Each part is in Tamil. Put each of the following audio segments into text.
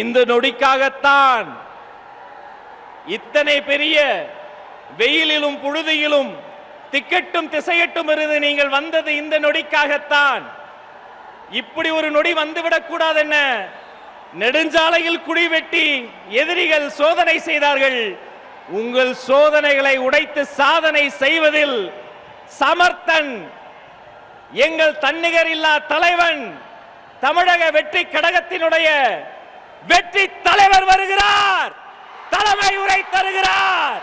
இந்த நொடிக்காகத்தான் இத்தனை பெரிய வெயிலிலும் புழுதியிலும் திக்கட்டும் திசையட்டும் இருந்து நீங்கள் வந்தது இந்த நொடிக்காகத்தான். இப்படி ஒரு நொடி வந்துவிடக் கூடாது. என்ன நெடுஞ்சாலையில் குழி வெட்டி எதிரிகள் சோதனை செய்தார்கள். உங்கள் சோதனைகளை உடைத்து சாதனை செய்வதில் சமர்த்தன் எங்கள் தன்னிகர் இல்லா தலைவன் தமிழக வெற்றி கழகத்தினுடைய வெற்றி தலைவர் வருகிறார். தலைமை உரை தருகிறார்.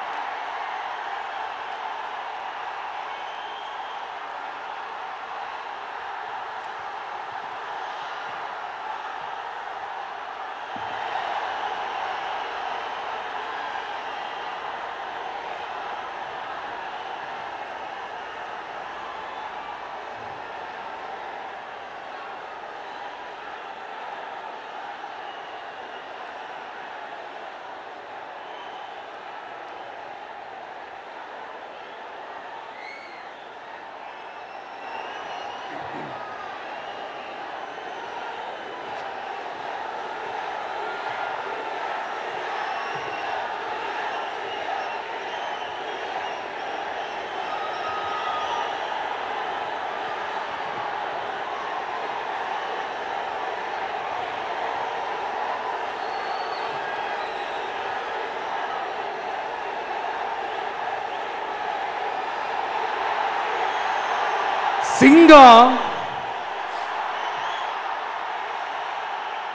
சிங்கம்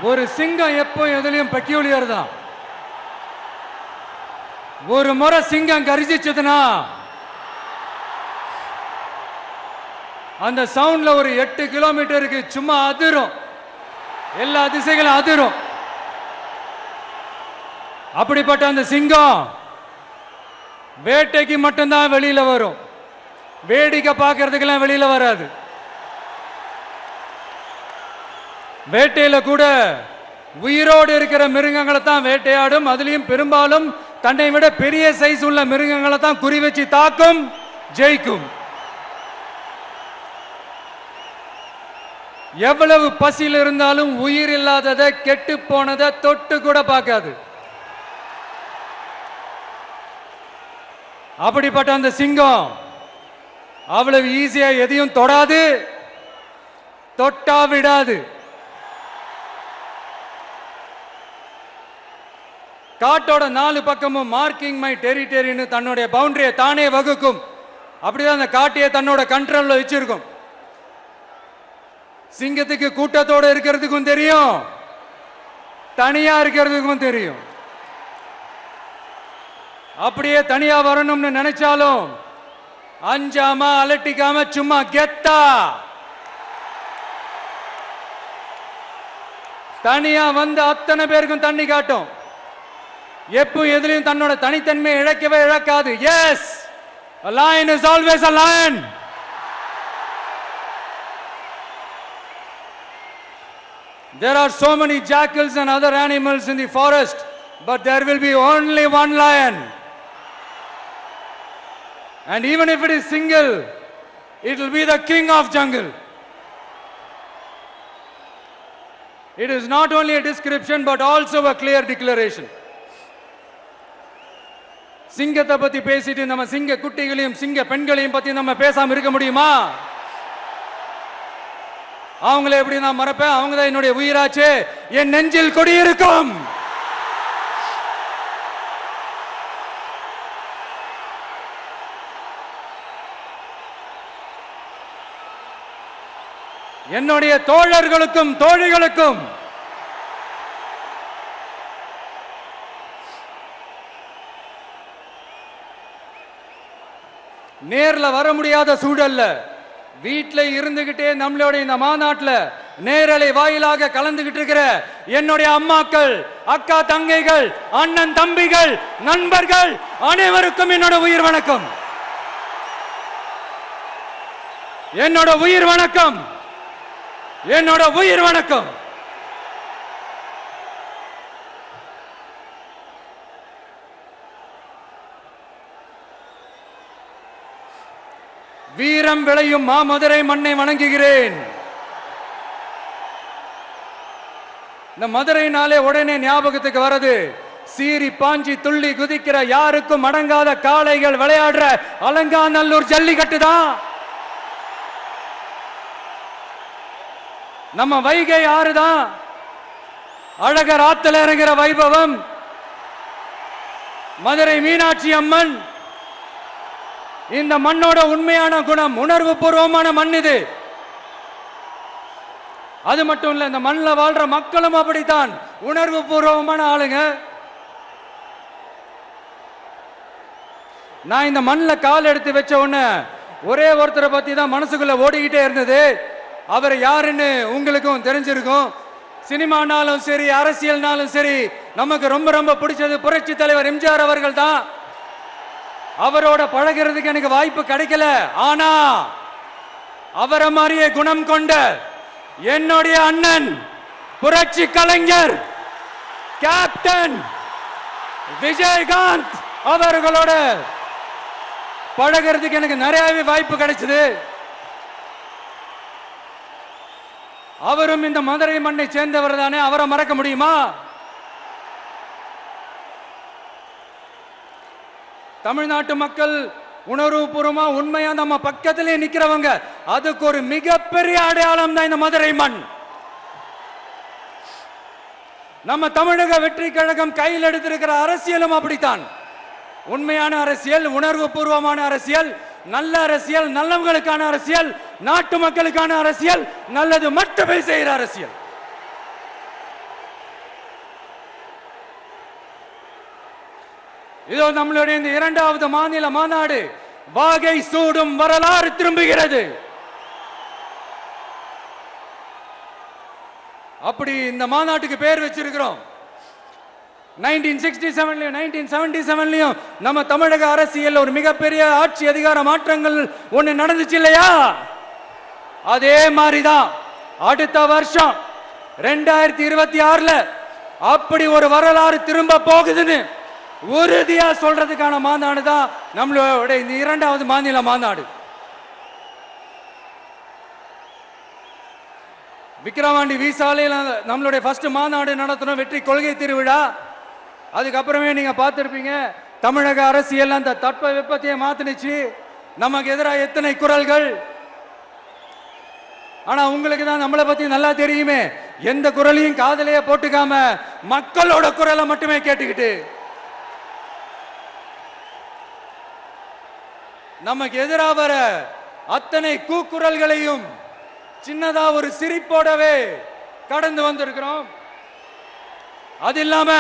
ஒரு சிங்கம் எப்போ எதுலயும் பெக்யூலியர் தான். ஒரு முறை சிங்கம் கரிசிச்சதுன்னா அந்த சவுண்ட்ல ஒரு 8 கிலோமீட்டருக்கு சும்மா அதிரும், எல்லா திசைகளும் அதிரும். அப்படிப்பட்ட அந்த சிங்கம் வேட்டைக்கு மட்டும்தான் வெளியில வரும், வேடிக்கை பார்க்கறதுக்கெல்லாம் வெளியில வராது. வேட்டையில கூட உயிரோடு இருக்கிற மிருகங்களை தான் வேட்டையாடும். அதுலயும் பெரும்பாலும் தன்னை விட பெரிய சைஸ் உள்ள மிருகங்களை தான் குறி வச்சு தாக்கும், ஜெயிக்கும். எவ்வளவு பசியில் இருந்தாலும் உயிர் இல்லாததை கெட்டு போனதை தொட்டு கூட பார்க்காது. அப்படிப்பட்ட அந்த சிங்கம் அவ்வளவு ஈஸியா எதையும் தொடாது, தொட்டா விடாது. காட்டோட 4 பக்கமும் மார்க்கிங் மை டெரிட்டரின்னு தன்னுடைய பவுண்டரியை தானே வகுக்கும். அப்படிதான் அந்த காட்டையை தன்னோட கண்ட்ரோல்ல வச்சிருக்கும். சிங்கத்துக்கு கூட்டத்தோட இருக்கிறதுக்கும் தெரியும், தனியா இருக்கிறதுக்கும் தெரியும். அப்படியே தனியா வரணும்னு நினைச்சாலும் அஞ்சாம அலட்டிக்காம சும்மா கெத்தா தனியா வந்து அத்தனை பேருக்கும் தண்ணி காட்டும். எப்போ எதிலையும் தன்னோட தனித்தன்மையை இழக்கவே இழக்காது. Yes, a lion is always a lion. There are so many jackals and other animals in the forest, but there will be only one lion. And even if it is single, it will be the king of jungle. It is not only a description but also a clear declaration. சிங்கத்தை பத்தி பேசிட்டு நம்ம சிங்க குட்டிகளையும் சிங்க பெண்களையும் பத்தி நம்ம பேசாம இருக்க முடியுமா? அவங்கள எப்படி நான் மறப்பேன்? அவங்க தான் என்னுடைய உயிராச்சே. என் நெஞ்சில் கொடியிருக்கும். என்னுடைய தோழர்களுக்கும் தோழிகளுக்கும் நேர்ல வர முடியாத சூழல்ல வீட்டில் இருந்துகிட்டே நம்மளுடைய இந்த மாநாட்டில் நேரலை வாயிலாக கலந்துகிட்டு இருக்கிற என்னுடைய அம்மாக்கள், அக்கா தங்கைகள், அண்ணன் தம்பிகள், நண்பர்கள் அனைவருக்கும் என்னோட உயிர் வணக்கம். என்னோட உயிர் வணக்கம். என்னோட உயிர் வணக்கம். வீரம் விளையும் மாமதுரை மண்ணை வணங்குகிறேன். இந்த மதுரைனாலே உடனே ஞாபகத்துக்கு வருது சீறி பாஞ்சி துள்ளி குதிக்கிற யாருக்கும் அடங்காத காளைகள் விளையாடுற அலங்காநல்லூர் ஜல்லிக்கட்டு தான். நம்ம வைகை ஆறுதான் அழகர் ஆத்துல இறங்குற வைபவம். மதுரை மீனாட்சி அம்மன் இந்த மண்ணோட உண்மையான குணம், உணர்வு பூர்வமான மண் இது. அது மட்டும் இல்ல, இந்த மண்ணில் வாழ்ற மக்களும் அப்படித்தான் உணர்வு பூர்வமான ஆளுங்க. நான் இந்த மண்ணில் கால் எடுத்து வச்ச உடனே ஒரே ஒருத்தரை பத்தி தான் மனசுக்குள்ள ஓடிக்கிட்டே இருந்தது. அவர் யாருன்னு உங்களுக்கும் தெரிஞ்சிருக்கும். சினிமானாலும் சரி, அரசியல்னாலும் சரி, நமக்கு ரொம்ப ரொம்ப பிடிச்சது புரட்சி தலைவர் எம்ஜிஆர் அவர்கள் தான். அவரோட பழகிறதுக்கு எனக்கு வாய்ப்பு கிடைக்கல. ஆனா அவரை மாதிரியே குணம் கொண்ட என்னுடைய அண்ணன் புரட்சி கலைஞர் கேப்டன் விஜயகாந்த் அவர்களோட பழகிறதுக்கு எனக்கு நிறையவே வாய்ப்பு கிடைச்சது. அவரும் இந்த மதுரை மண்ணை சேர்ந்தவர் தானே, அவரை மறக்க முடியுமா? தமிழ்நாட்டு மக்கள் உணர்வுபூர்வமா உண்மையா நம்ம பக்கத்திலே நிக்கிறவங்க, அதுக்கு ஒரு மிகப்பெரிய அடையாளம் தான் இந்த மதுரை மண். நம்ம தமிழக வெற்றி கழகம் கையில் எடுத்திருக்கிற அரசியலும் அப்படித்தான். உண்மையான அரசியல், உணர்வு பூர்வமான அரசியல், நல்ல அரசியல், நல்லவங்களுக்கான அரசியல், நாட்டு மக்களுக்கான அரசியல், நல்லது மட்டுமே செய்கிற அரசியல். இதோ நம்மளுடைய இந்த இரண்டாவது மாநில மாநாடு வாகை சூடும் வரலாறு திரும்புகிறது. அப்படி இந்த மாநாட்டுக்கு பேர் வச்சிருக்கிறோம். 1967 1977 நம்ம தமிழக அரசியல் ஒரு மிகப்பெரிய ஆட்சி அதிகார மாற்றங்கள் ஒண்ணு நடந்துச்சு இல்லையா? அதே மாதிரிதான் அடுத்த வருஷம் 2026 அப்படி ஒரு வரலாறு திரும்ப போகுதுன்னு உறுதியா சொல்றதுக்கான மாநாடு தான் நம்மளோட இந்த இரண்டாவது மாநில மாநாடு. விக்கிரவாண்டி வீசாலையில் நம்மளுடைய ஃபர்ஸ்ட் மாநாடு நடத்தணும், வெற்றி கொள்கை திருவிழா. அதுக்கப்புறமே நீங்க பார்த்திருப்பீங்க, தமிழக அரசியல் அந்த தட்ப வெப்பத்தையே மாத்தினுச்சு. நமக்கு எதிராக எத்தனை குரல்கள். ஆனா உங்களுக்கு தான் நம்மளை பத்தி நல்லா தெரியுமே, எந்த குரலையும் காதலையே போட்டுக்காம மக்களோட குரலை மட்டுமே கேட்டுக்கிட்டு நமக்கு எதிராக வர அத்தனை கூக்குரல்களையும் சின்னதா ஒரு சிரிப்போடவே கடந்து வந்திருக்கிறோம். அது இல்லாம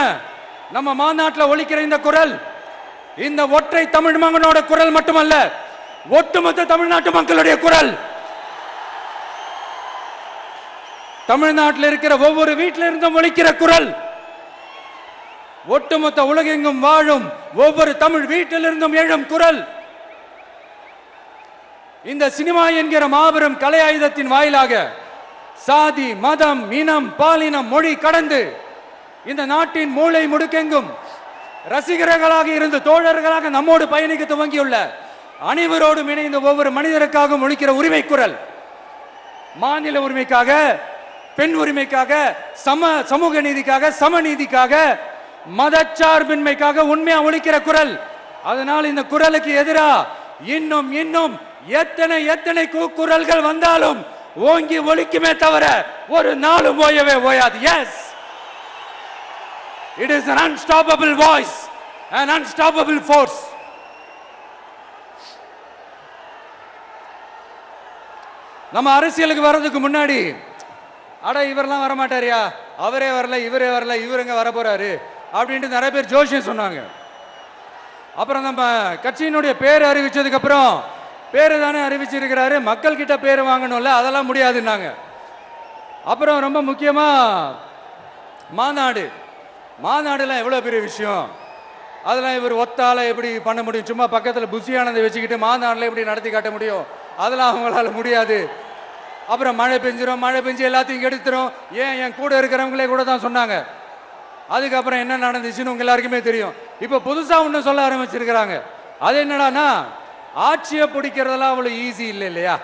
நம்ம மாநாட்டில் ஒலிக்கிற இந்த குரல் இந்த ஒற்றை தமிழ் மகனோட குரல் மட்டுமல்ல, ஒட்டுமொத்த தமிழ்நாட்டு மக்களுடைய குரல். தமிழ்நாட்டில் இருக்கிற ஒவ்வொரு வீட்டில இருந்தும் ஒலிக்கிற குரல், ஒட்டுமொத்த உலகெங்கும் வாழும் ஒவ்வொரு தமிழ் வீட்டிலிருந்தும் எழும் குரல். இந்த சினிமா என்கிற மாபெரும் கலை ஆயுதத்தின் வாயிலாக சாதி, மதம், இனம், பாலினம், மொழி கடந்து இந்த நாட்டின் மூளை முடுக்கெங்கும் ரசிகர்களாக இருந்து தோழர்களாக நம்மோடு பயணிக்க துவங்கியுள்ள அனைவரோடும் இணைந்த ஒவ்வொரு மனிதருக்காகவும் ஒலிக்கிற உரிமை குரல். மாநில உரிமைக்காக, பெண் உரிமைக்காக, சமூக நீதிக்காக, சமநீதிக்காக, மதச்சார்பின்மைக்காக உண்மையா ஒலிக்கிற குரல். அதனால் இந்த குரலுக்கு எதிராக இன்னும் இன்னும் எத்தனை எத்தனை குரல்கள் வந்தாலும் ஓங்கி ஒலிக்குமே தவிர ஒரு நாளும் ஓயவே ஓயாது. Yes, it is an unstoppable voice, an unstoppable force. நம்ம அரசியலுக்கு வர்றதுக்கு முன்னாடி அட இவரெல்லாம் வரமாட்டாரியா, அவரே வரல, இவரே வரல, இவருங்க வர போறாரு அப்படின்ட்டு நிறைய பேர் ஜோஷியம் சொன்னாங்க. அப்புறம் நம்ம கட்சியினுடைய பேர் அறிவிச்சதுக்கு அப்புறம் பேரு தானே அறிவிச்சிருக்கிறாரு, மக்கள் கிட்ட பேர் வாங்கணும்ல, அதெல்லாம் முடியாதுன்னாங்க. அப்புறம் ரொம்ப முக்கியமா மாநாடுலாம் எவ்வளவு பெரிய விஷயம், அதெல்லாம் இவர் ஒத்தால எப்படி பண்ண முடியும், சும்மா பக்கத்தில் புஷியானதை வச்சுக்கிட்டு மாநாடுல எப்படி நடத்தி காட்ட முடியும், அதெல்லாம் அவங்களால முடியாது. அப்புறம் மழை பெஞ்சு எல்லாத்தையும் கெடுத்துரும். ஏன் என் கூட இருக்கிறவங்களே கூட தான் சொன்னாங்க. அதுக்கப்புறம் என்ன நடந்துச்சுன்னு உங்க எல்லாருக்குமே தெரியும். இப்ப புதுசா ஒண்ணு சொல்ல ஆரம்பிச்சிருக்கிறாங்க. அது என்னடானா, ஆட்சியை பிடிக்கிறதெல்லாம் அவ்வளவு ஈஸி இல்லை இல்லையா.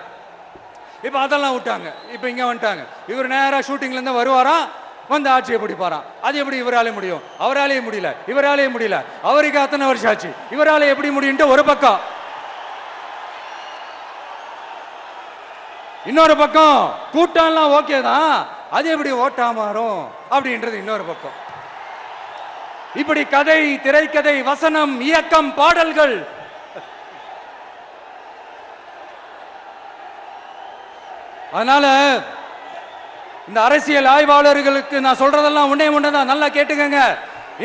இப்ப அதெல்லாம் விட்டாங்க, இப்ப இங்க வந்துட்டாங்க. இவர் நேரா ஷூட்டிங்ல இருந்து வருவாராம், வந்து ஆட்சியை பிடிப்பாராம். அது எப்படி இவராலே முடியும்? அவராலே முடியல, இவராலே முடியல, அவருக்கு அத்தனை வருஷம் ஆச்சு, இவராலே எப்படி முடியும்ட்டு ஒரு பக்கம். இன்னொரு பக்கம் கூட்டம்லாம் ஓகே தான், அது எப்படி ஓட்டா மாறும் அப்படின்றது இன்னொரு பக்கம். இப்படி கதை, திரைக்கதை, வசனம், இயக்கம், பாடல்கள், அதனால இந்த அரசியல் ஆய்வாளர்களுக்கு நான் சொல்றதெல்லாம் உன்னே ஒண்ணுதான், நல்லா கேட்டுக்கங்க.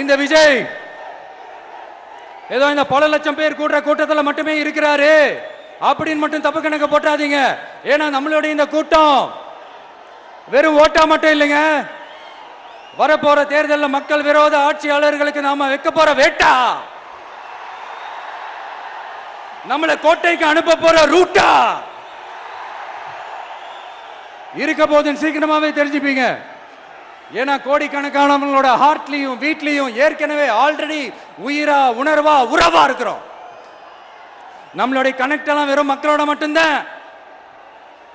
இந்த விஜய் ஏதோ இந்த பல லட்சம் பேர் கூடுற கூட்டத்தில் மட்டுமே இருக்கிறாரு அப்படின்னு மட்டும் தப்பு கணக்கு போட்டாதீங்க. ஏன்னா நம்மளுடைய இந்த கூட்டம் வெறும் ஓட்டா மட்டும் இல்லைங்க, வரப்போற தேர்தலில் மக்கள் விரோத ஆட்சியாளர்களுக்கு நாம வைக்க போற வேட்டா, நம்மளை கோட்டைக்கு அனுப்ப போற ரூட்டா இருக்க போதுன்னு சீக்கிரமாவே தெரிஞ்சுப்பீங்க. ஏன்னா கோடிக்கணக்கானவங்களோட ஹார்ட்லயும் வீட்லயும் ஏற்கனவே ஆல்ரெடி உயிரா உணர்வா உறவா இருக்கிறோம். நம்மளுடைய கனெக்ட் எல்லாம் வெறும் மக்களோட மட்டும்தான்.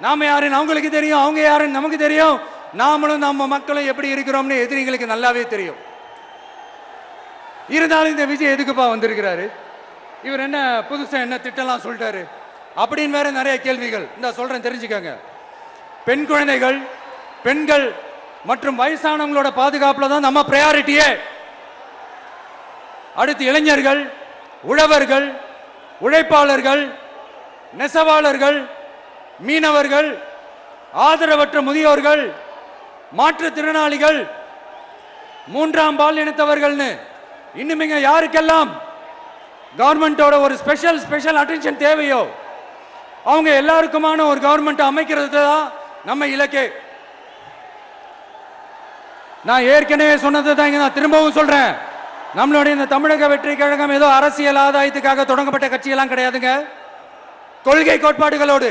நாம யாருன்னு அவங்களுக்கு தெரியும், அவங்க யாருன்னு நமக்கு தெரியும். நாமளும் நம்ம மக்களும் எப்படி இருக்கிறோம்னு எதிரிகளுக்கு நல்லாவே தெரியும். இருந்தாலும் இந்த விஜய் எதுக்குப்பா வந்திருக்கிறாரு, இவர் என்ன புதுசா என்ன திட்டம்லாம் சொல்லிட்டாரு அப்படின்னு வேற நிறைய கேள்விகள். இந்த சொல்றேன் தெரிஞ்சுக்கங்க. பெண் குழந்தைகள், பெண்கள் மற்றும் வயசானவங்களோட பாதுகாப்புல தான் நம்ம பிரையாரிட்டியே. அடுத்து இளைஞர்கள், உழவர்கள், உழைப்பாளர்கள், நெசவாளர்கள், மீனவர்கள், ஆதரவற்ற முதியோர்கள், மாற்றுத்திறனாளிகள், மூன்றாம் பால் இனத்தவர்கள்னு இன்னும் யாருக்கெல்லாம் கவர்மெண்டோட ஒரு ஸ்பெஷல் அட்டென்ஷன் தேவையோ அவங்க எல்லாருக்குமான ஒரு கவர்மெண்ட் அமைக்கிறது தான் நம்ம இலக்கே. நான் ஏற்கனவே சொன்னது தான் நான் திரும்பவும் சொல்றேன். நம்மளுடைய இந்த தமிழக வெற்றி கழகம் ஏதோ அரசியல் ஆதாயத்துக்காக தொடங்கப்பட்ட கட்சியெல்லாம் கிடையாதுங்க. கொள்கை கோட்பாடுகளோடு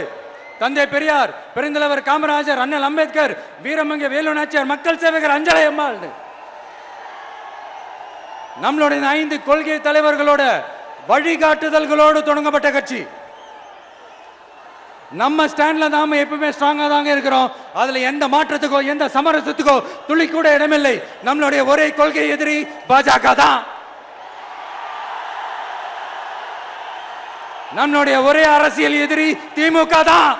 தந்தை பெரியார், பெருந்தலைவர் காமராஜர், அண்ணல் அம்பேத்கர், வீரமங்க வேலு நாச்சியார், மக்கள் சேவகர் அஞ்சலை அம்மாள், நம்மளுடைய 5 கொள்கை தலைவர்களோட வழிகாட்டுதல்களோடு தொடங்கப்பட்ட கட்சி. நம்ம ஸ்டாண்ட்ல நாம எப்பவுமே ஸ்ட்ராங்கா தாங்க இருக்கிறோம். அதுல எந்த மாற்றத்துக்கோ எந்த சமரசத்துக்கோ துளி கூட இடமில்லை. நம்மளுடைய ஒரே கொள்கை எதிரி பாஜக தான். நம்மளுடைய ஒரே அரசியல் எதிரி திமுக தான்.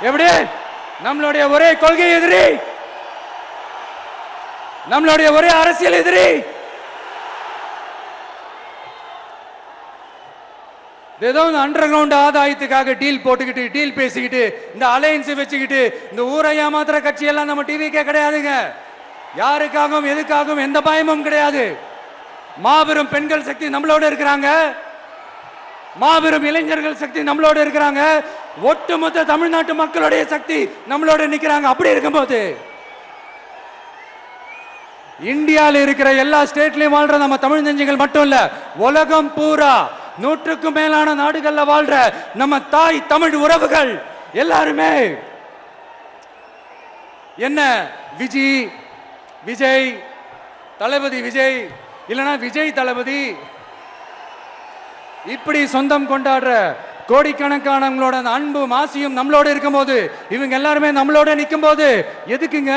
எப்படி? நம்மளுடைய ஒரே கொள்கை எதிரி, நம்மளுடைய ஒரே அரசியல் எதிரி ஏதோ அண்டர் கிரவுண்ட் ஆதாயத்துக்காக டீல் போட்டுக்கிட்டு, டீல் பேசிக்கிட்டு, இந்த அலையன்ஸ் வச்சுக்கிட்டு இந்த ஊரை ஏமாத்துற கட்சி எல்லாம் நம்ம டிவிக்கே கிடையாதுங்க. யாருக்காகவும் எதுக்காகவும் எந்த பயமும் கிடையாது. மாபெரும் பெண்கள் சக்தி நம்மளோட இருக்கிறாங்க, மாபெரும் இளைஞர்கள் சக்தி நம்மளோட இருக்கிறாங்க, ஒட்டுமொத்த தமிழ்நாட்டு மக்களுடைய சக்தி நம்மளோட நிக்கிறாங்க. அப்படி இருக்கும்போது இந்தியாவில் இருக்கிற எல்லா ஸ்டேட்லயும் வாழ்ற நம்ம தமிழ் நெஞ்சங்கள் மட்டும் இல்ல, உலகம் பூரா 100க்கும் மேலான நாடுகள்ல வாழ்ற நம்ம தாய் தமிழ் உறவுகள் எல்லாருமே என்ன விஜய் தளபதி விஜய் இல்லனா விஜய் தளபதி இப்படி சொந்தம் கொண்டாடுற கோடிக்கணக்கானவங்களோட அன்பு மாசியும் நம்மளோட இருக்கும்போது, இவங்க எல்லாருமே நம்மளோட நிற்கும் போது எதுக்குங்க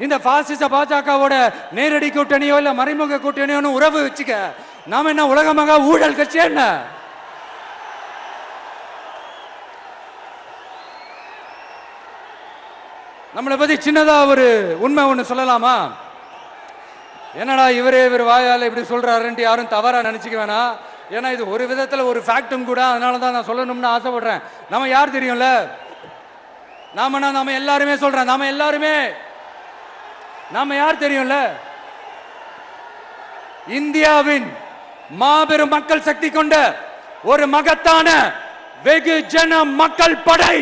இந்த பாசிச பாஜகவோட நேரடி கூட்டணியோ இல்ல மறைமுக கூட்டணியோன்னு உறவு வச்சுக்க? நாம என்ன உலகமாக ஊழல் கட்சி என்ன? நம்மளை பத்தி சின்னதா ஒரு உண்மை ஒண்ணு சொல்லலாமா? என்னடா இவர் வாயால இப்படி சொல்றாருன்ட்டு யாரும் தவறா நினைச்சுக்க வேணாம். ஏன்னா இது ஒரு விதத்துல ஒரு ஃபேக்டும் கூட, அதனாலதான் நான் சொல்லணும்னு ஆசைப்படுறேன். நம்ம யார் தெரியும்ல? நாம எல்லாருமே சொல்றேன், நாம யார் தெரியும்ல? இந்தியாவின் மாபெரும் மக்கள் சக்தி கொண்ட ஒரு மகத்தான வெகுஜன மக்கள் படை.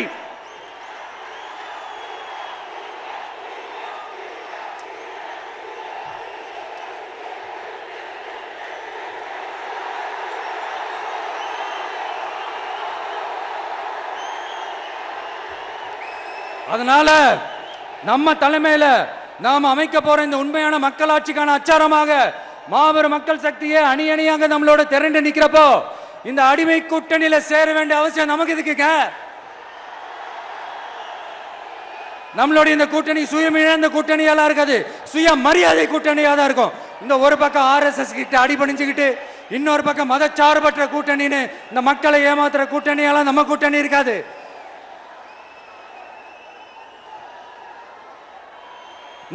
அதனால நம்ம தலைமையில நாம் அமைக்க போற இந்த உண்மையான மக்களாட்சிக்கான அச்சாரமாக மாபெரும் மக்கள் சக்தியே அணி அணியாக நம்மளோட திரண்டு நிக்கிறப்போ இந்த அடிமை கூட்டணியில சேர வேண்டிய அவசியம் நமக்கு இருக்குங்க. நம்மளுடைய இந்த கூட்டணி சுயமிழந்த கூட்டணியெல்லாம் இருக்காது, சுய மரியாதை கூட்டணியா தான் இருக்கும். இந்த ஒரு பக்கம் RSS கிட்ட அடிபணிஞ்சுக்கிட்டு, இன்னொரு பக்கம் மதச்சார்பற்ற கூட்டணின்னு இந்த மக்களை ஏமாத்துற கூட்டணியெல்லாம் நம்ம கூட்டணி இருக்காது.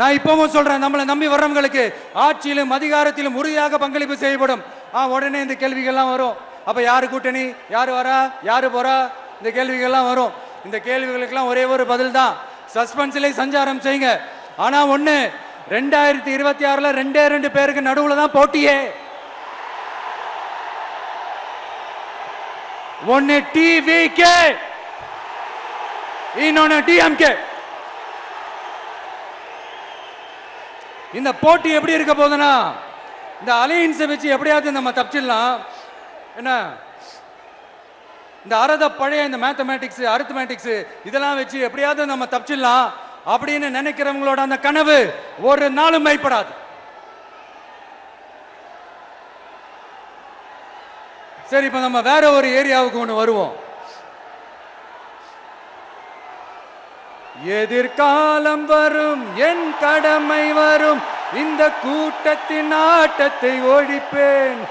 நான் இப்பவும் சொல்றேன், நம்மளை நம்பி வர்றவங்களுக்கு ஆட்சியிலும் அதிகாரத்திலும் உறுதியாக பங்களிப்பு செய்யப்படும். உடனே இந்த கேள்விகள்லாம் வரும். அப்ப யாரு கூட்டணி, யாரு வரா, யாரு போறா, இந்த கேள்விகள்லாம் வரும். இந்த கேள்விகளுக்கெல்லாம் ஒரே ஒரு பதில் தான், சஸ்பென்ஸ்ல சஞ்சாரம் செய்யுங்க. ஆனா ஒண்ணு, 2026ல 2 பேருக்கு நடுவுல தான் போட்டியே. ஒன்னு TVK, இன்னொன்னு DMK. இந்த போட்டி எப்படி இருக்க போதுன்னா, இந்த அலையன்ஸை வச்சு எப்படியாவது நம்ம தப்பிச்சிடலாம். என்ன இந்த அறத பழைய இந்த மேத்தமேட்டிக்ஸ் அரித்மேட்டிக்ஸ் இதெல்லாம் வச்சு எப்படியாவது நம்ம தப்பிச்சிடலாம் அப்படின்னு நினைக்கிறவங்களோட அந்த கனவு ஒரு நாளும் மைப்படாது. சரி, இப்ப நம்ம வேற ஒரு ஏரியாவுக்கு ஒன்று வருவோம். எதிர்காலம் வரும், என் கடமை வரும், இந்த கூட்டத்தின் ஆட்டத்தை ஒழிப்பேன்.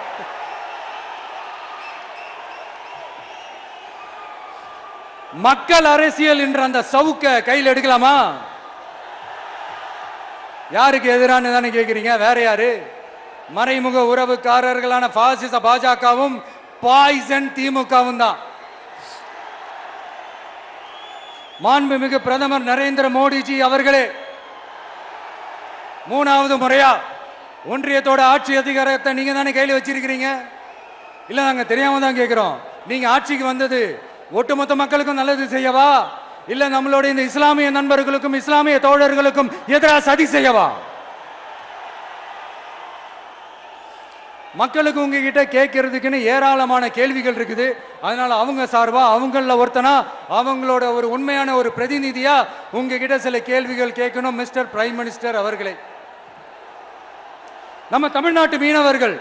மக்கள் அரசியல் என்ற அந்த சவுக்க கையில் எடுக்கலாமா? யாருக்கு எதிரான தானே கேட்கிறீங்க? வேற யாரு? மறைமுக உறவுக்காரர்களான பாசிச பாஜகவும் பாய்சன் திமுகவும் தான். மாண்புமிகு பிரதமர் நரேந்திர மோடிஜி அவர்களே 3வது முறையா ஒன்றியத்தோட ஆட்சி அதிகாரத்தை நீங்க தானே கையில் வச்சிருக்கிறீங்க. இல்ல, நாங்க தெரியாம தான் கேட்கிறோம். நீங்க ஆட்சிக்கு வந்தது ஒட்டுமொத்த மக்களுக்கும் நல்லது செய்யவா, இல்ல நம்மளுடைய இந்த இஸ்லாமிய நண்பர்களுக்கும் இஸ்லாமிய தோழர்களுக்கும் எதிராக சதி செய்யவா? மக்களுக்கு உங்ககிட்ட கேட்கறதுக்குன்னு ஏராளமான கேள்விகள் இருக்குது. அதனால அவங்க சார்பா, அவங்கள ஒருத்தனா, அவங்களோட ஒரு உண்மையான ஒரு பிரதிநிதியா உங்ககிட்ட சில கேள்விகள் கேட்கணும். மிஸ்டர் பிரைம் மினிஸ்டர் அவர்களே, நம்ம தமிழ்நாட்டு மீனவர்கள்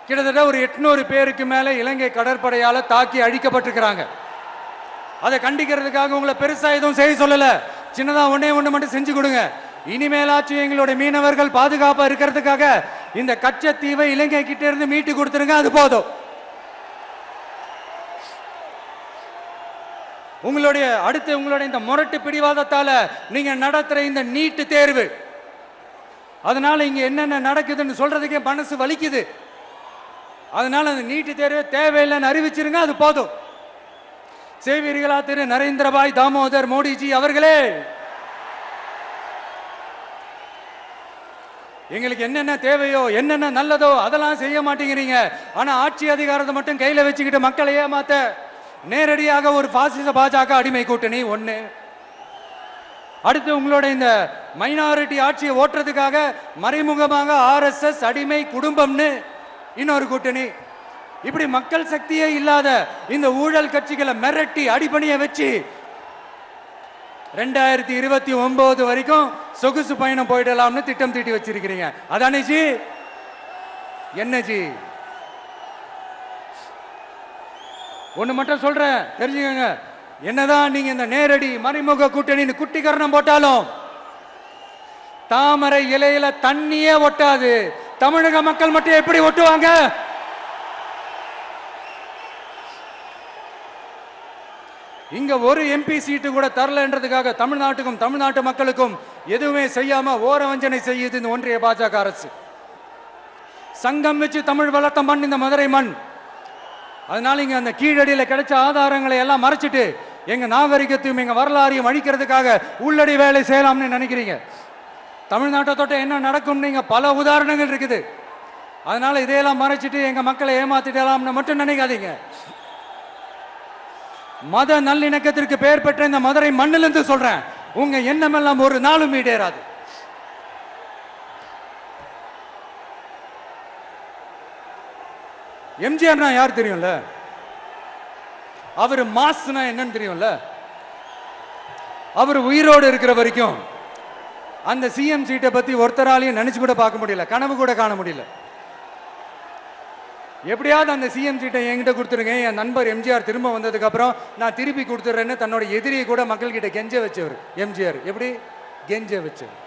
கிட்டத்தட்ட ஒரு 800 பேருக்கு மேல இலங்கை கடற்படையால தாக்கி அழிக்கப்பட்டிருக்கிறாங்க. அதை கண்டிக்கிறதுக்காக உங்களை பெருசா எதுவும் செய்ய சொல்லல, சின்னதா ஒண்ணு மட்டும் செஞ்சு கொடுங்க. இனிமேலாச்சும் எங்களுடைய மீனவர்கள் பாதுகாப்பா இருக்கிறதுக்காக இந்த கச்சத்தீவை இலங்கை கிட்ட இருந்து மீட்டு கொடுத்துருங்க, அது போதும். உங்களுடைய இந்த முரட்டு பிடிவாதத்தால நீங்க நடத்துற இந்த நீட்டு தேர்வு, அதனால இங்க என்னென்ன நடக்குதுன்னு சொல்றதுக்கே மனசு வலிக்குது. அதனால அந்த நீட்டு தேர்வு தேவையில்லைன்னு அறிவிச்சிருங்க, அது போதும். செய்வீர்களா திரு நரேந்திரபாய் தாமோதர் மோடிஜி அவர்களே? எங்களுக்கு என்னென்ன தேவையோ, என்னென்ன நல்லதோ அதெல்லாம் செய்ய மாட்டேங்கிறீங்க. ஆனா ஆட்சி அதிகாரத்தை மட்டும் கையில வச்சுக்கிட்டு மக்களை ஏமாத்த நேரடியாக ஒரு பாசிச பாஜக அடிமை கூட்டணி ஒண்ணு. அடுத்து உங்களோட இந்த மைனாரிட்டி ஆட்சியை ஓட்டுறதுக்காக மறைமுகமாக RSS அடிமை குடும்பம்னு இன்னொரு கூட்டணி. இப்படி மக்கள் சக்தியே இல்லாத இந்த ஊழல் கட்சிகளை மிரட்டி அடிபணிய வச்சு 2029 வரைக்கும் சொகுசு பயணம் போயிடலாம்னு திட்டம் தீட்டி வச்சிருக்கிறீங்க. அதானே ஜி? என்ன ஜி? ஒண்ணு மட்டும் சொல்றேன், தெரிஞ்சுக்கங்க. என்னதான் நீங்க இந்த நேரடி மறைமுக கூட்டணின்னு குட்டிகரணம் போட்டாலும் தாமரை இலையில தண்ணியே ஒட்டாது. தமிழக மக்கள் மட்டும் எப்படி ஒட்டுவாங்க? இங்க ஒரு MP சீட்டு கூட தரலன்றதுக்காக தமிழ்நாட்டுக்கும் தமிழ்நாட்டு மக்களுக்கும் எதுவுமே செய்யாம ஓரவஞ்சனை செய்யுது இந்த ஒன்றிய பாஜக அரசு. சங்கம் வச்சு தமிழ் வளர்த்த மண் இந்த மதுரை மண். அதனால இங்க அந்த கீழடியில கிடைச்ச ஆதாரங்களை எல்லாம் மறைச்சிட்டு எங்க நாகரிகத்தையும் எங்க வரலாறையும் அழிக்கிறதுக்காக உள்ளடி வேலை செய்யலாம்னு நினைக்கிறீங்க. தமிழ்நாட்டை தொட்ட என்ன நடக்கும் நீங்க பல உதாரணங்கள் இருக்குது. அதனால இதையெல்லாம் மறைச்சிட்டு எங்க மக்களை ஏமாத்திடலாம்னு மட்டும் நினைக்காதீங்க. மத நல்லிணக்கத்திற்கு பெயர் பெற்ற இந்த மதுரை மண்ணிலிருந்து சொல்றேன், உங்க எண்ணமெல்லாம் ஒரு நாளும் ஈடேறாது. எம்ஜிஆர்னா யார் தெரியும்ல? அவர் மாஸ்னா என்னன்னு தெரியும்ல? அவர் உயிரோடு இருக்கிற வரைக்கும் அந்த CM சீட்டை பத்தி ஒருத்தராலையும் நினைச்சு கூட பார்க்க முடியல, கனவு கூட காண முடியல. எப்படியாவது அந்த சிஎம் சீட்டை என்கிட்ட கொடுத்துருங்க, என் நண்பர் எம்ஜிஆர் திரும்ப வந்ததுக்கு அப்புறம் நான் திருப்பி கொடுத்துட்றேன்னு தன்னோட எதிரியை கூட மக்கள் கிட்ட கெஞ்ச வச்சவர் எம்ஜிஆர். எப்படி கெஞ்ச வச்சவர்.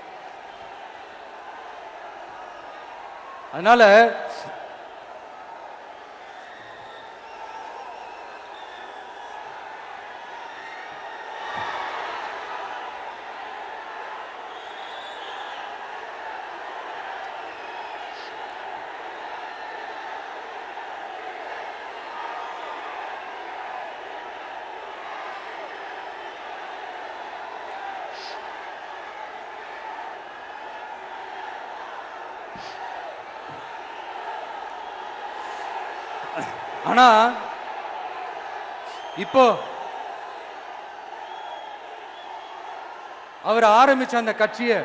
அதனால ஆனா இப்போ அவர் ஆரம்பிச்ச அந்த கட்சியை,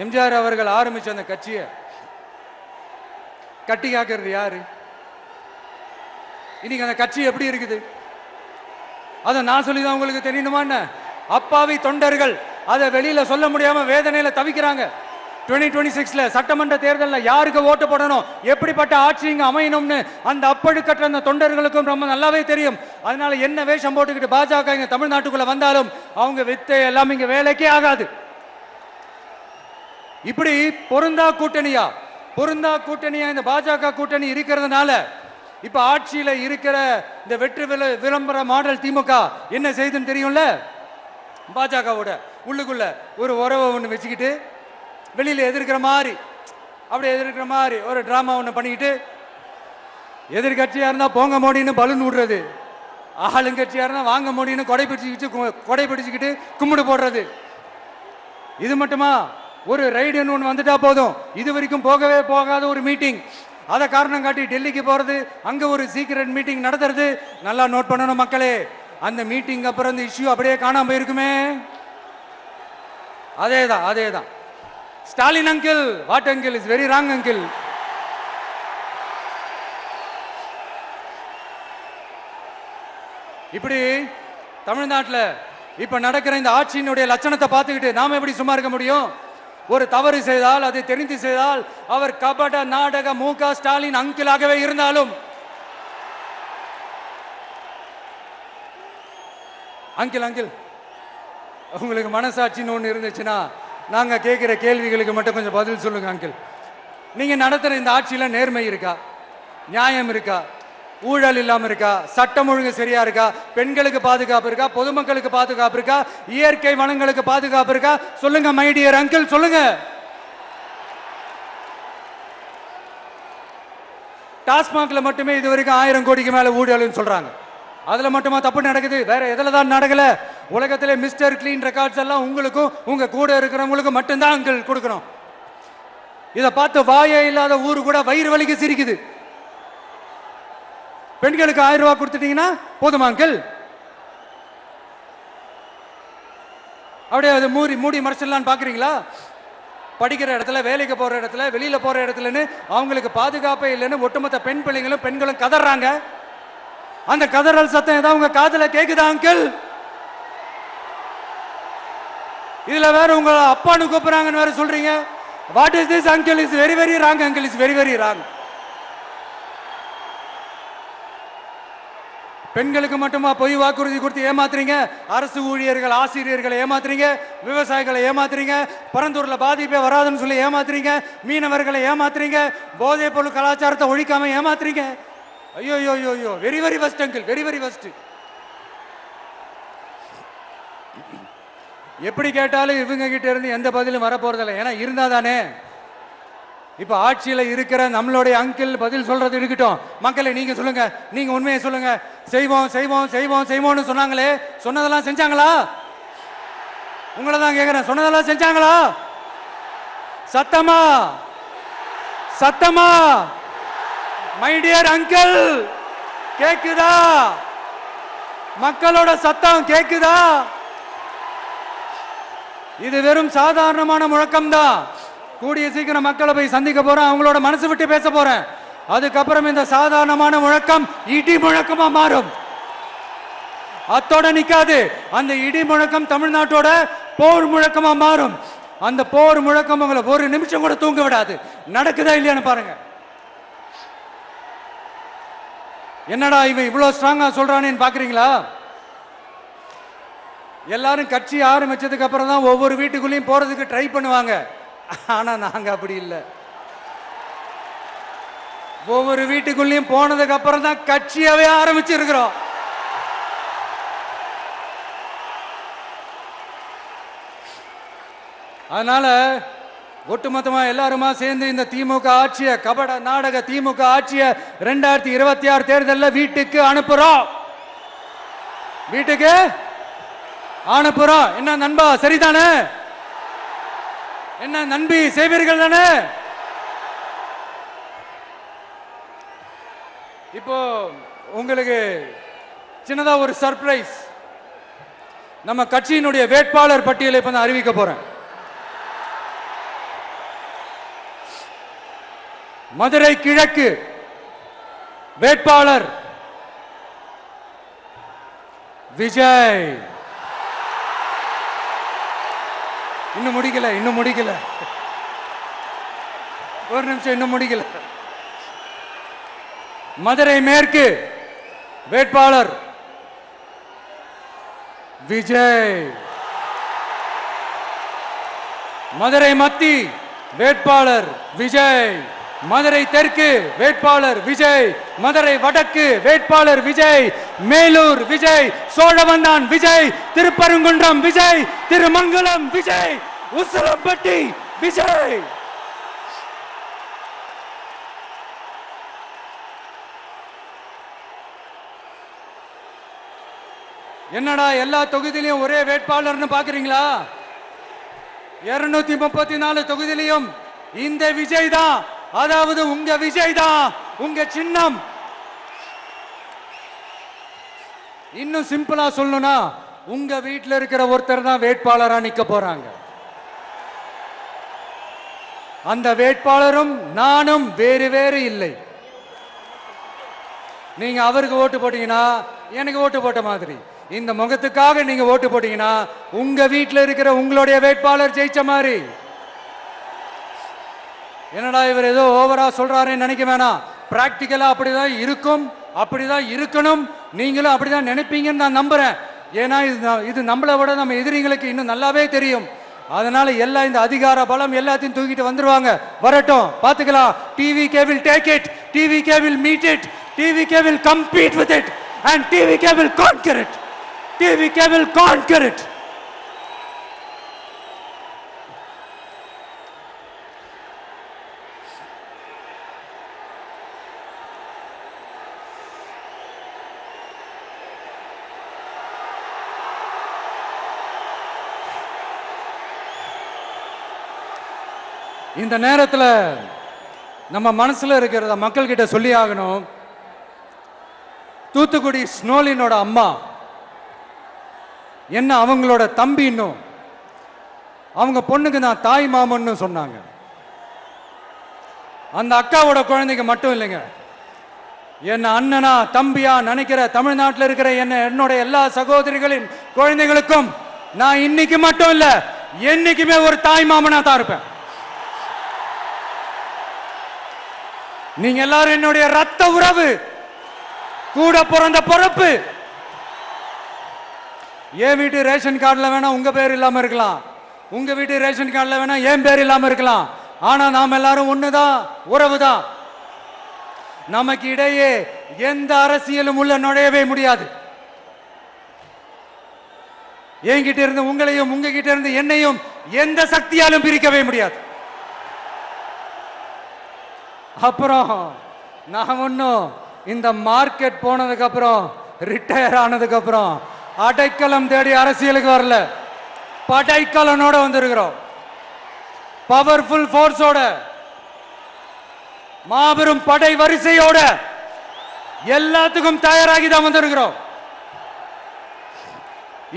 எம்ஜிஆர் அவர்கள் ஆரம்பிச்ச அந்த கட்சியை கட்டி காக்கிறது யாரு? இன்னைக்கு அந்த கட்சி எப்படி இருக்குது? அதை நான் சொல்லிதான் உங்களுக்கு தெரியணுமா? அப்பாவி தொண்டர்கள் அதை வெளியில சொல்ல முடியாம வேதனையில தவிக்கிறாங்க. 2026 சட்டமன்ற தேர்தலில் யாருக்கு ஓட்டு போடணும், எப்படிப்பட்ட ஆட்சி இங்க அமையணும்னு அந்த அப்பழுக்கற்ற அந்த தொண்டர்களுக்கும் ரொம்ப நல்லாவே தெரியும். அதனால என்ன வேஷம் போட்டுக்கிட்டு பாஜக இங்க தமிழ்நாட்டுக்குள்ள வந்தாலும் அவங்க வித்தை எல்லாம் இங்க வேலைக்கே ஆகாது. இப்படி பொருந்தா கூட்டணியா இந்த பாஜக கூட்டணி இருக்கிறதுனால இப்ப ஆட்சியில இருக்கிற இந்த வெற்றி விளம்பர மாடல் திமுக என்ன செய்யுதுன்னு தெரியும்ல? பாஜகவோட உள்ளுக்குள்ள ஒரு உறவை ஒன்று வச்சுக்கிட்டு வெளியில எதிர்க்கிற மாதிரி ஒரு டிராமா ஒன்று பண்ணிக்கிட்டு, எதிர்கட்சியா இருந்தா போங்க மோடின்னு பலூன் விடுறது, ஆளுங்கட்சியா இருந்தா வாங்க மோடின்னு கொடை பிடிச்சுக்கிட்டு கும்பிடு போடுறது. இது மட்டுமா? ஒரு ரைடுன்னு ஒன்று வந்துட்டா போதும், இது வரைக்கும் போகவே போகாத ஒரு மீட்டிங், அதை காரணம் காட்டி டெல்லிக்கு போறது, அங்க ஒரு சீக்கிரட் மீட்டிங் நடத்துறது. நல்லா நோட் பண்ணணும் மக்களே, அந்த மீட்டிங் அப்புறம் இந்த இஷ்யூ அப்படியே காணாம போயிருக்குமே. அதேதான் Stalin uncle, what uncle is very wrong uncle. இப்படி தமிழ்நாட்டில் இப்ப நடக்கிற இந்த ஆட்சியினுடைய லட்சணத்தை பார்த்துக்கிட்டு நாம எப்படி சும்மா இருக்க முடியும்? ஒரு தவறு செய்தால், அதை தெரிந்து செய்தால், அவர் கபட நாடக மு.க. ஸ்டாலின் அங்கிளாகவே இருந்தாலும், அங்கிள் உங்களுக்கு மனசாட்சின்னு ஒன்று இருந்துச்சுன்னா நாங்க கேட்கிற கேள்விகளுக்கு மட்டும் கொஞ்சம் பதில் சொல்லுங்க அங்கிள். நீங்க நடத்துற இந்த ஆட்சியில நேர்மை இருக்கா, நியாயம் இருக்கா, ஊழல் இல்லாம இருக்கா, சட்டம் ஒழுங்கு சரியா இருக்கா, பெண்களுக்கு பாதுகாப்பு இருக்கா, பொதுமக்களுக்கு பாதுகாப்பு இருக்கா, இயற்கை வளங்களுக்கு பாதுகாப்பு இருக்கா? சொல்லுங்க மை டியர் அங்கிள், சொல்லுங்க. டாஸ்மாக்ல மட்டுமே இது வரைக்கும் 1000 கோடிக்கு மேல ஊழல்னு சொல்றாங்க. அதுல மட்டுமா தப்பு நடக்குது? வேற எதுல தான் நடக்கல? உலகத்திலே மிஸ்டர் கிளீன் ரெக்கார்ட்ஸ் எல்லாம் உங்களுக்கும் உங்க கூட இருக்கிறவங்களுக்கும் மட்டும்தான் அங்கிள் கொடுக்கணும். இதை பார்த்து வாயே இல்லாத ஊரு கூட வயிறு வலிக்கு சிரிக்குது. பெண்களுக்கு 1000 ரூபாய் கொடுத்துட்டீங்கன்னா போதுமா அங்கிள்? அப்படியே அதை மூடி மறைச்சிடலான்னு பாக்குறீங்களா? படிக்கிற இடத்துல, வேலைக்கு போற இடத்துல, வெளியில போற இடத்துலன்னு அவங்களுக்கு பாதுகாப்பே இல்லைன்னு ஒட்டுமொத்த பெண்களும் கதறாங்க. அந்த கதறல் சத்தம் ஏதாவது உங்க காதுல கேக்குதா அங்கிள்? இதுல வேற உங்க அப்பான்னு கூப்பிடுறாங்கன்னு வேற சொல்றீங்க. What is this uncle? Is very very wrong uncle, is very very wrong. பெண்களுக்கு மட்டுமா பொய் வாக்குறுதி கொடுத்து ஏமாத்துறீங்க? அரசு ஊழியர்கள், ஆசிரியர்களை ஏமாத்துறீங்க, விவசாயிகளை ஏமாத்துறீங்க, பரந்தூர்ல பாதிப்பே வராதுன்னு சொல்லி ஏமாத்துறீங்க, மீனவர்களை ஏமாத்துறீங்க, போதைப் பொருள் கலாச்சாரத்தை ஒழிக்காம ஏமாத்துறீங்க. ஐயோ, very very வஸ்ட் uncle, very very வஸ்ட். எப்படி கேட்டாலும் இவங்க கிட்ட இருந்து எந்த பதிலும் வரப்போறதில்லை. ஏன்னா இருந்தா தானே. இப்ப ஆட்சியில இருக்கிற நம்மளுடைய அங்கிள் பதில் சொல்றது இருக்கட்டும். மக்களை நீங்க சொல்லுங்க, நீங்க உண்மையை சொல்லுங்க. செய்வோம்னு சொன்னாங்களே, சொன்னதெல்லாம் செஞ்சாங்களா? உங்களை தான் கேக்குறேன், சொன்னதெல்லாம் செஞ்சாங்களா? சத்தமா மை டியர் அங்கிள், கேக்குதா? மக்களோட சத்தம் கேக்குதா? இது வெறும் சாதாரணமான முழக்கம் தான். கூடிய சீக்கிரம் மக்களை போய் சந்திக்க போறேன், அவங்களோட மனசு விட்டு பேச போறேன். அதுக்கப்புறம் இந்த சாதாரணமான முழக்கம் இடி முழக்கமா மாறும். அத்தோட நிக்காது. அந்த இடி முழக்கம் தமிழ்நாட்டோட போர் முழக்கமா மாறும். அந்த போர் முழக்கம் உங்களை ஒரு நிமிஷம் கூட தூங்க விடாது. நடக்குதா இல்லையான்னு பாருங்க. என்னடா இவன் இவ்வளவு ஸ்ட்ராங்கா சொல்றானேன்னு பாக்குறீங்களா? எல்லாரும் கட்சி ஆரம்பிச்சதுக்கு அப்புறம் தான் ஒவ்வொரு வீட்டுக்குள்ளேயும் போறதுக்கு ட்ரை பண்ணுவாங்க. ஆனா நாங்க அப்படி இல்லை. ஒவ்வொரு வீட்டுக்குள்ளேயும் போனதுக்கு அப்புறம் தான் கட்சியாவே ஆரம்பிச்சிருக்கிறோம். அதனால ஒட்டுமொத்தமா எல்லாருமா சேர்ந்து இந்த திமுக ஆட்சிய, கபட நாடக திமுக ஆட்சிய 2026 தேர்தலில் வீட்டுக்கு அனுப்புறோம். வீட்டுக்கு அனுப்புறோம். என்ன நண்பா, சரிதானே? என்ன நண்பி, செய்வீர்கள் தானே? இப்போ உங்களுக்கு சின்னதா ஒரு சர்ப்ரைஸ். நம்ம கட்சியினுடைய வேட்பாளர் பட்டியலை இப்ப நான் அறிவிக்க போறேன். மதுரை கிழக்கு வேட்பாளர் விஜய். இன்னும் முடிக்கல. ஒரு நிமிஷம், இன்னும் முடிக்கல. மதுரை மேற்கு வேட்பாளர் விஜய். மதுரை மத்தி வேட்பாளர் விஜய். மதுரை தெற்கு வேட்பாளர் விஜய். மதுரை வடக்கு வேட்பாளர் விஜய். மேலூர் விஜய். சோழவந்தான் விஜய். திருப்பரங்குன்றம் விஜய். திருமங்கலம் விஜய். உசிலம்பட்டி விஜய். என்னடா எல்லா தொகுதியிலையும் ஒரே வேட்பாளர்னு பாக்குறீங்களா? 234 தொகுதியிலையும் இந்த விஜய் தான். அதாவது உங்க விஜய் தான் உங்க சின்னம். இன்னும் சிம்பிளா சொல்லணும்னா உங்க வீட்டில் இருக்கிற ஒருத்தர் தான் வேட்பாளரா நிக்க போறாங்க. அந்த வேட்பாளரும் நானும் வேறு வேறு இல்லை. நீங்க அவருக்கு ஓட்டு போட்டீங்கன்னா எனக்கு ஓட்டு போட்ட மாதிரி. இந்த முகத்துக்காக நீங்க ஓட்டு போட்டீங்கன்னா உங்க வீட்டில் இருக்கிற உங்களுடைய வேட்பாளர் ஜெயிச்ச மாதிரி. என்னடா இவர் ஏதோ ஓவரா சொல்றாருன்னு நினைக்க வேணாம். பிராக்டிக்கலா அப்படிதான் இருக்கும், அப்படிதான் இருக்கணும். நீங்களும் அப்படிதான் நினைப்பீங்கன்னு நான் நம்புறேன். ஏன்னா இது நம்மளை விட நம்ம எதிரிங்களுக்கு இன்னும் நல்லாவே தெரியும். அதனால எல்லாம் இந்த அதிகார பலம் எல்லாத்தையும் தூக்கிட்டு வந்துருவாங்க. வரட்டும், பாத்துக்கலாம். TVK will take it, TVK will meet it, TVK will compete with it and TVK will conquer it. TVK will conquer it. இந்த நேரத்தில் நம்ம மனசுல இருக்கிறத மக்கள் கிட்ட சொல்லி ஆகணும். தூத்துக்குடி ஸ்னோலினோட அம்மா என்ன அவங்களோட தம்பி, இன்னும் அவங்க பொண்ணுக்கு நான் தாய் மாமன்னு சொன்னாங்க. அந்த அக்காவோட குழந்தைங்க மட்டும் இல்லைங்க, என்ன அண்ணனா தம்பியா நினைக்கிற தமிழ்நாட்டில் இருக்கிற என்னோட எல்லா சகோதரிகளின் குழந்தைகளுக்கும் நான் இன்னைக்கு மட்டும் இல்ல என்னைக்குமே ஒரு தாய் மாமனா தான் இருப்பேன். நீங்க எல்லாரும் என்னுடைய ரத்த உறவு, கூட பிறந்த பொறுப்பு. என் வீட்டு ரேஷன் கார்டுல வேணா உங்க பேர் இல்லாம இருக்கலாம், உங்க வீட்டு ரேஷன் கார்டுல வேணா என் பேர் இல்லாம இருக்கலாம். ஆனா நாம் எல்லாரும் ஒண்ணுதான், உறவுதான். நமக்கு இடையே எந்த அரசியலும் உள்ள நுழையவே முடியாது. என்கிட்ட இருந்து உங்களையும் உங்ககிட்ட இருந்து என்னையும் எந்த சக்தியாலும் பிரிக்கவே முடியாது. அப்புறம் நான் ஒன்னும் இந்த மார்க்கெட் போனதுக்கு அப்புறம், ரிட்டையர் ஆனதுக்கு அப்புறம் அடைக்கலம் தேடி அரசியலுக்கு வரல. படைக்கலனோட வந்திருக்கிறோம். பவர்ஃபுல் போர்ஸோட, மாபெரும் படை வரிசையோட, எல்லாத்துக்கும் தயாராகி தான் வந்திருக்கிறோம்.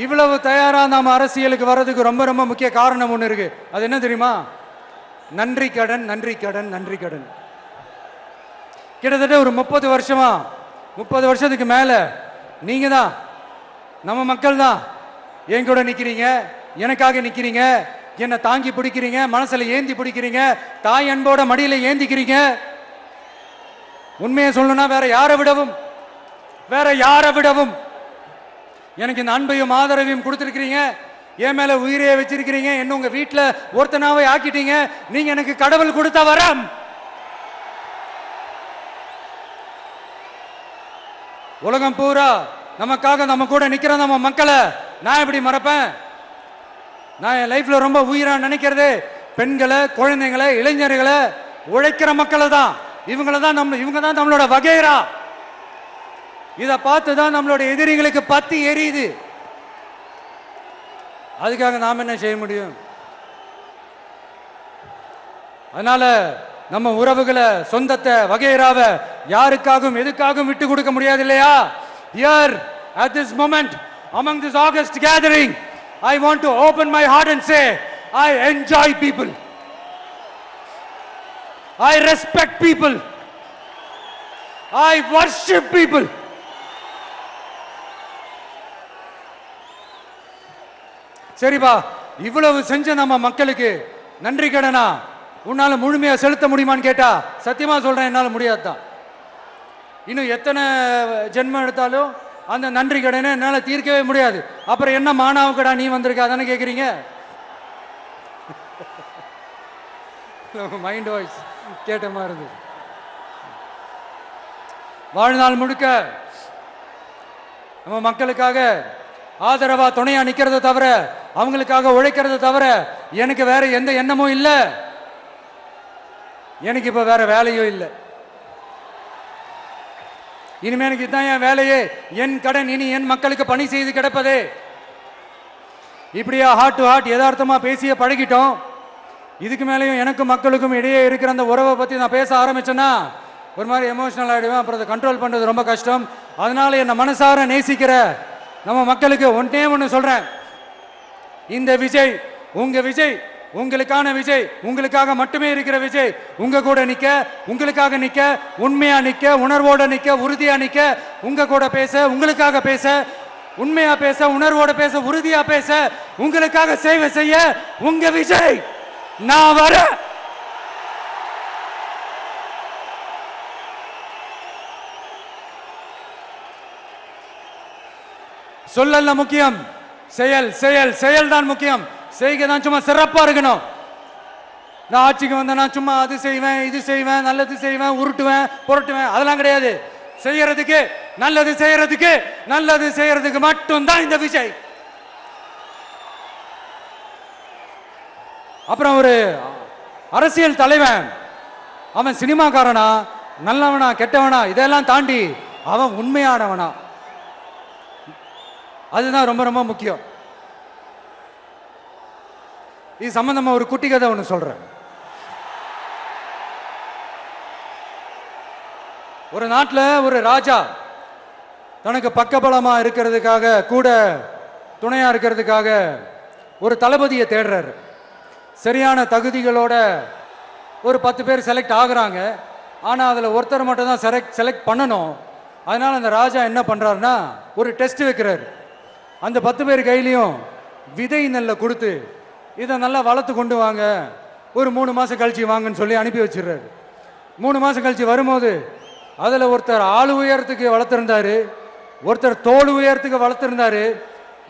இவ்வளவு தயாரா நாம அரசியலுக்கு வர்றதுக்கு ரொம்ப ரொம்ப முக்கிய காரணம் ஒண்ணு இருக்கு. அது என்ன தெரியுமா? நன்றி கடன், நன்றி கடன், நன்றி கடன். கிட்டத்தட்ட ஒரு 30 வருஷமா, 30 வருஷத்துக்கு மேல நீங்க தான், நம்ம மக்கள் தான் என் கூட நிக்கிறீங்க, எனக்காக நிக்கிறீங்க, என்னை தாங்கி பிடிக்கிறீங்க, மனசுல ஏந்தி பிடிக்கிறீங்க, தாய் அன்போட மடியில ஏந்திக்கிறீங்க. உண்மையை சொல்லணும்னா வேற யாரை விடவும் வேற யாரை விடவும் எனக்கு இந்த அன்பையும் ஆதரவையும் கொடுத்திருக்கிறீங்க. என் மேல உயிரையே வச்சிருக்கிறீங்க. என்ன உங்க வீட்டுல ஒருத்தனாவே ஆக்கிட்டீங்க. நீங்க எனக்கு கடவுள் கொடுத்த வரம். உலகம் பூரா நமக்காக நம்ம கூட நிக்கிற நம்ம மக்களை நான் எப்படி மறப்பேன்? நான் என் லைஃப்ல ரொம்ப உயிரா நினைக்கிறது பெண்களை, குழந்தைகளை, இளைஞர்களை, உழைக்கிற மக்களை தான். இவங்க தான் நம்மளோட வகைரா. இதை பார்த்து தான் நம்மளோட எதிரிகளுக்கு பத்தி எரியுது. அதுக்காக நாம் என்ன செய்ய முடியும்? அதனால நம்ம உறவுகளை, சொந்தத்தை, வகைராவை யாருக்காகவும் எதுக்காகவும் விட்டு கொடுக்க முடியாது இல்லையா? Here at this moment among this August gathering I want to open my heart and say I enjoy people. I respect people. I worship people. சரிப்பா, இவ்வளவு செஞ்ச நம்ம மக்களுக்கு நன்றி கடனா உன்னால முழுமையா செலுத்த முடியுமான்னு கேட்டா சத்தியமா சொல்றேன், என்னால முடியாதுதான். இன்னும் எத்தனை ஜென்மம் எடுத்தாலும் அந்த நன்றி கடனை என்னால தீர்க்கவே முடியாது. அப்புறம் என்ன மானாவுக்கடா நீ வந்திருக்க அதானே கேக்குறீங்க? மைண்ட் வாய்ஸ் கேட்ட மாதிரி இருந்தது. வாழ்நாள் முழுக்க நம்ம மக்களுக்காக ஆதரவா துணையா நிக்கிறத தவிர, அவங்களுக்காக உழைக்கிறத தவிர எனக்கு வேற எந்த எண்ணமும் இல்லை. எனக்கு இப்ப வேற வேலையும் இல்லை. இனிமே எனக்கு இதுதான் என் வேலையே. என் கடன் இனி என் மக்களுக்கு பணி செய்து கிடப்பதே. இப்படியா ஹார்ட் டு ஹார்ட் யதார்த்தமா பேசிய பழகிட்டோம். இதுக்கு மேலேயும் எனக்கும் மக்களுக்கும் இடையே இருக்கிற அந்த உறவை பத்தி நான் பேச ஆரம்பிச்சேன்னா ஒரு மாதிரி எமோஷனல் ஆகிடுவேன். அப்புறம் அதை கண்ட்ரோல் பண்றது ரொம்ப கஷ்டம். அதனால என்னை மனசார நேசிக்கிற நம்ம மக்களுக்கு ஒன்றே ஒன்று சொல்றேன். இந்த விஜய் உங்க விஜய், உங்களுக்கான விஜய், உங்களுக்காக மட்டுமே இருக்கிற விஜய். உங்க கூட நிக்க, உங்களுக்காக நிக்க, உண்மையா நிக்க, உணர்வோட நிக்க, உறுதியா நிக்க, உங்க கூட பேச, உங்களுக்காக பேச, உண்மையா பேச, உணர்வோட பேச, உறுதியா பேச, உங்களுக்காக சேவை செய்ய உங்க விஜய் நான் வர. சொல்லல முக்கியம், செயல் செயல் செயல் தான் முக்கியம். செய்கை தான் சும்மா சிறப்பா இருக்கணும். நான் ஆட்சிக்கு வந்தேன்னா சும்மா அது செய்வேன், இது செய்வேன், நல்லது செய்வேன், உருட்டுவேன், புரட்டுவேன், அதெல்லாம் கிடையாது. செய்யறதுக்கு, நல்லது செய்யறதுக்கு, நல்லது செய்யறதுக்கு மட்டும்தான் இந்த விஜய். அப்புறம் ஒரு அரசியல் தலைவன் அவன் சினிமாக்காரனா, நல்லவனா, கெட்டவனா, இதெல்லாம் தாண்டி அவன் உண்மையானவனா, அதுதான் ரொம்ப ரொம்ப முக்கியம். இது சம்பந்தமா ஒரு குட்டி கதை ஒன்று சொல்றேன். ஒரு நாட்டில் ஒரு ராஜா தனக்கு பக்கபலமா இருக்கிறதுக்காக, கூட துணையா இருக்கிறதுக்காக ஒரு தளபதியை தேடுறாரு. சரியான தகுதிகளோட ஒரு 10 பேர் செலக்ட் ஆகுறாங்க. ஆனால் அதில் ஒருத்தர் மட்டும் தான் செலக்ட் பண்ணணும். அதனால அந்த ராஜா என்ன பண்றாருன்னா ஒரு டெஸ்ட் வைக்கிறாரு. அந்த 10 பேர் கையிலையும் விதை நெல்லை கொடுத்து இதை நல்லா வளர்த்து கொண்டு வாங்க, ஒரு 3 மாதம் கழிச்சு வாங்கன்னு சொல்லி அனுப்பி வச்சிடுறாரு. 3 மாதம் கழிச்சு வரும்போது அதில் ஒருத்தர் ஆள் உயரத்துக்கு வளர்த்துருந்தாரு, ஒருத்தர் தோல் உயரத்துக்கு வளர்த்துருந்தாரு.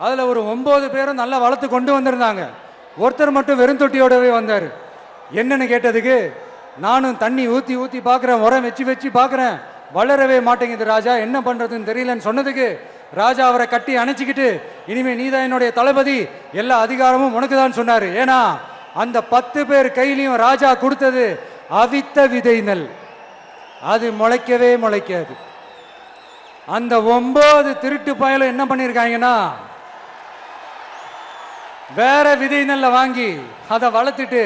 அதில் ஒரு 9 பேரும் நல்லா வளர்த்து கொண்டு வந்திருந்தாங்க. ஒருத்தர் மட்டும் வெறும் தொட்டியோடவே வந்தார். என்னன்னு கேட்டதுக்கு, நானும் தண்ணி ஊற்றி ஊற்றி பார்க்குறேன், உரம் வச்சு வச்சு பார்க்குறேன், வளரவே மாட்டேங்குது ராஜா, என்ன பண்ணுறதுன்னு தெரியலன்னு சொன்னதுக்கு ராஜா அவரை கட்டி அணைச்சிக்கிட்டு, இனிமே நீதான் என்னுடைய தளபதி, எல்லா அதிகாரமும் உனக்கு தான் சொன்னார். ஏன்னா அந்த 10 பேர் கையிலையும் ராஜா கொடுத்தது அவித்த விதை நெல், அது முளைக்கவே முளைக்காது. அந்த 9 திருட்டு பயலும் என்ன பண்ணியிருக்காங்கன்னா வேற விதை நெல்லை வாங்கி அதை வளர்த்துட்டு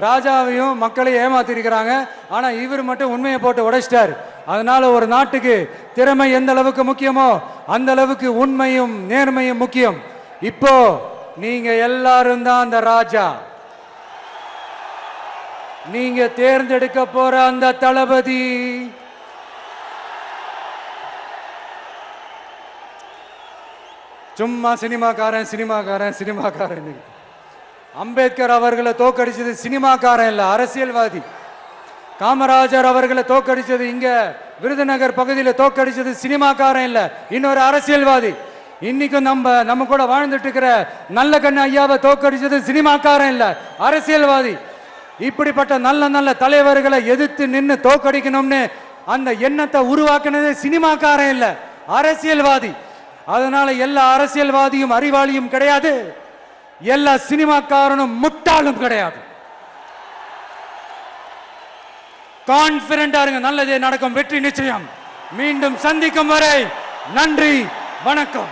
ராஜாவையும் மக்களையும் ஏமாத்திருக்கிறாங்க. ஆனா இவர் மட்டும் உண்மையை போட்டு உடைச்சிட்டார். அதனால ஒரு நாட்டுக்கு திறமை எந்த அளவுக்கு முக்கியமோ அந்த அளவுக்கு உண்மையும் நேர்மையும் முக்கியம். இப்போ நீங்க எல்லாரும் தான் அந்த ராஜா. நீங்க தேர்ந்தெடுக்க போற அந்த தளபதி சும்மா சினிமாக்காரன் சினிமாக்காரன் சினிமாக்காரன். அம்பேத்கர் அவர்களை தோக்கடிச்சது சினிமாக்காரன் இல்ல, அரசியல்வாதி. காமராஜர் அவர்களை தோக்கடிச்சது இங்க விருதுநகர் பகுதியில் தோக்கடிச்சது சினிமாக்காரன் இல்ல, இன்னொரு அரசியல்வாதி. இன்னைக்கும் நம்ம கூட வாழ்ந்துட்டு இருக்கிற நல்ல கண்ணு ஐயாவை தோக்கடிச்சது சினிமாக்காரன் இல்ல, அரசியல்வாதி. இப்படிப்பட்ட நல்ல நல்ல தலைவர்களை எதிர்த்து நின்று தோக்கடிக்கணும்னு அந்த எண்ணத்தை உருவாக்குனது சினிமாக்காரன் இல்ல, அரசியல்வாதி. அதனால எல்லா அரசியல்வாதியும் அறிவாளியும் கிடையாது, எல்லா சினிமாக்காரனும் முட்டாளும் கிடையாது. கான்பிடண்டா இருங்க, நல்லதே நடக்கும், வெற்றி நிச்சயம். மீண்டும் சந்திக்கும் வரை நன்றி, வணக்கம்.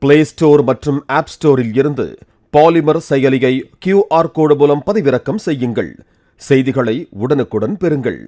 பிளே ஸ்டோர் மற்றும் ஆப் ஸ்டோரில் இருந்து பாலிமர் செயலியை QR கோடு மூலம் பதிவிறக்கம் செய்யுங்கள். செய்திகளை உடனுக்குடன் பெறுங்கள்.